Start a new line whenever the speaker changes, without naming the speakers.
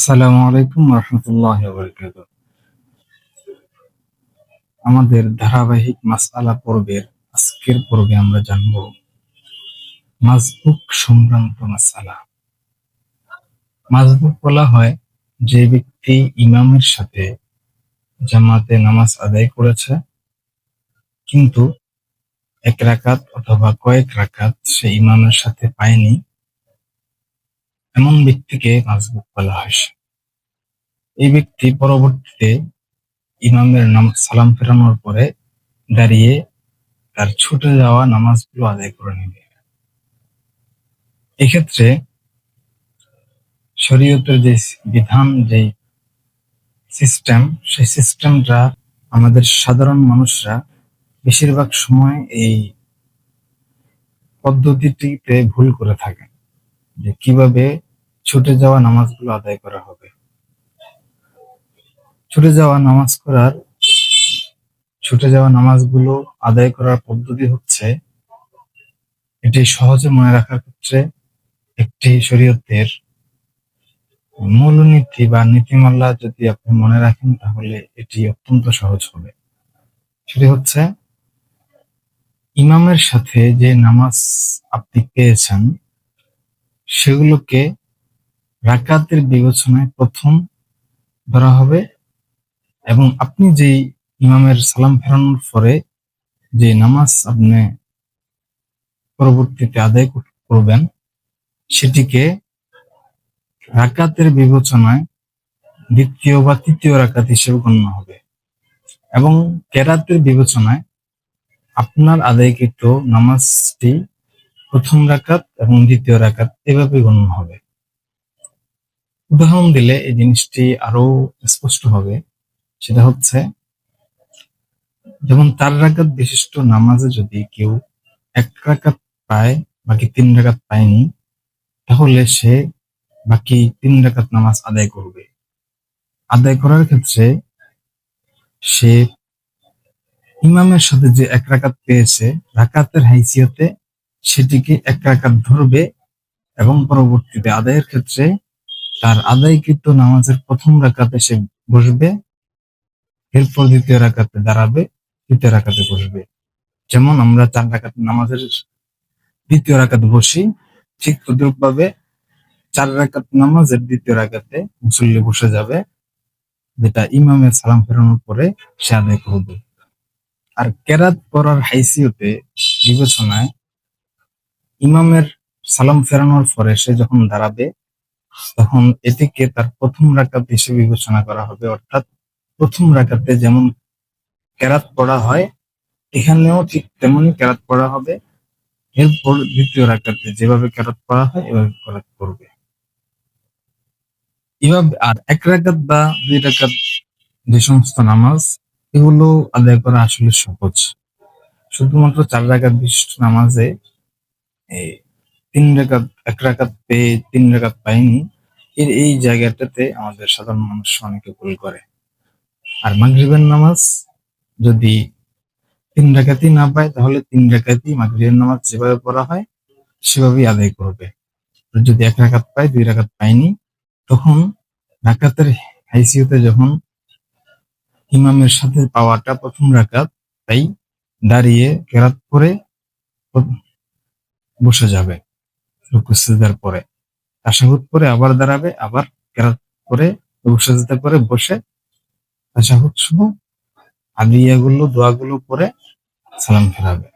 আসসালামু আলাইকুম রহমতুল্লাহি ওয়া বারাকাতুহু। আমাদের ধারাবাহিক মাসআলা পর্বের আজকের পর্বে আমরা জানব মাসবুক সংক্রান্ত মাসআলা। মাসবুক বলা হয় যে ব্যক্তি ইমামের সাথে জামাতে নামাজ আদায় করেছে কিন্তু এক রাকাত অথবা কয়েক রাকাত সে ইমামের সাথে পায়নি, এমন ব্যক্তিকে মাসবুক বলা হয়। এই ব্যক্তি পরবর্তীতে ইমামের সালাম ফেরানোর পরে দাঁড়িয়ে তার ছুটে যাওয়া নামাজগুলো আদায় করে নেবে। এক্ষেত্রে শরীয়তের যে বিধান, যে সিস্টেম, সেই সিস্টেমটা আমাদের সাধারণ মানুষরা বেশিরভাগ সময় এই পদ্ধতিটিতে ভুল করে থাকে, যে কিভাবে ছুটে যাওয়া নামাজগুলো আদায় করা হবে। ছুটে যাওয়া নামাজগুলো আদায় করার পদ্ধতি হচ্ছে, এটি সহজে মনে রাখার ক্ষেত্রে একটি শরীয়তের মূলনীতি বা নীতিমালা যদি আপনি মনে রাখেন তাহলে এটি অত্যন্ত সহজ হবে। সেটি হচ্ছে, ইমামের সাথে যে নামাজ আপনি পেয়েছেন সেগুলোকে রাকাতের বিবেচনায় প্রথম ধরা হবে, এবং আপনি যেই ইমামের সালাম ফেরানোর পরে যে নামাজ আপনি পরবর্তীতে আদায় করবেন সেটিকে রাকাতের বিবেচনায় দ্বিতীয় বা তৃতীয় রাকাত হিসেবে গণ্য হবে, এবং কেরাতের বিবেচনায় আপনার আদায়কৃত নামাজটি প্রথম রাকাত এবং দ্বিতীয় রাকাত এভাবে গণ্য হবে। উদাহরণ দিলে এই জিনিসটি আরো স্পষ্ট হবে। সেটা হচ্ছে, যেমন 4 রাকাত বিশিষ্ট নামাজে যদি কেউ 1 রাকাত পায়, বাকি 3 রাকাত পায়নি, তাহলে সে বাকি 3 রাকাত নামাজ আদায় করবে। আদায় করার ক্ষেত্রে সে ইমামের সাথে যে 1 রাকাত পেয়েছে, রাকাতের হাইসিয়তে সেটিকে 1 রাকাত ধরবে, এবং পরবর্তীতে আদায়ের ক্ষেত্রে তার আদায়কৃত নামাজের প্রথম রাকাতে সে বসবে, এরপর দ্বিতীয় রাকাতে দাঁড়াবে, তৃতীয় রাকাতে বসবে। যেমন আমরা 4 রাকাত নামাজের দ্বিতীয় রাকাতে বসি, ঠিক তদ্রুপভাবে 4 রাকাত নামাজের দ্বিতীয় রাকাতে মুসল্লি বসে যাবে, যেটা ইমামের সালাম ফেরানোর পরে সে আদায় করবে। আর কেরাত পড়ার হাইসিয়তে বিবেচনায় ইমামের সালাম ফেরানোর পরে সে যখন দাঁড়াবে তখন এটিকে তার প্রথম রাকাত হিসেবে বিবেচনা করা হবে। অর্থাৎ প্রথম রাকাতে যেমন কেরাত পড়া হয়, এখানেও ঠিক তেমনই কেরাত পড়া হবে। এরপর দ্বিতীয় রাকাতে যেভাবে কেরাত পড়া হয় এভাবে কেরাত করবে। এভাবে আর 1 রাকাত বা 2 রাকাত যে সমস্ত নামাজ, এগুলো আদায় করা আসলে সহজ। শুধুমাত্র 4 রাকাত বিশিষ্ট নামাজে এই 3 রাকাত, 1 রাকাত পেয়ে 3 রাকাত পায়নি, এই জায়গাটাতে আমাদের সাধারণ মানুষ অনেকে ভুল করে। আর মাগরিবের নামাজ যদি 3 রাকাতই না পায়, তাহলে 3 রাকাতই মাগরিবের নামাজ যেভাবে পড়া হয় সেভাবেই আদায় করবে। যদি 1 রাকাত পায়, 2 রাকাত পায়নি, তখন রাকাতের হাইসিয়তে যখন ইমামের সাথে পাওয়াটা প্রথম রাকাত, তাই দাঁড়িয়ে কেরাত করে বসে যাবে রুকু সিজদার পরে, তাশাহুদ পরে আবার দাঁড়াবে, আবার কেরাত করে রুকু সিজদা করে বসে তাশাহুদ সহ আদিয়াগুলো, দোয়াগুলো পরে সালাম ফেরাবে।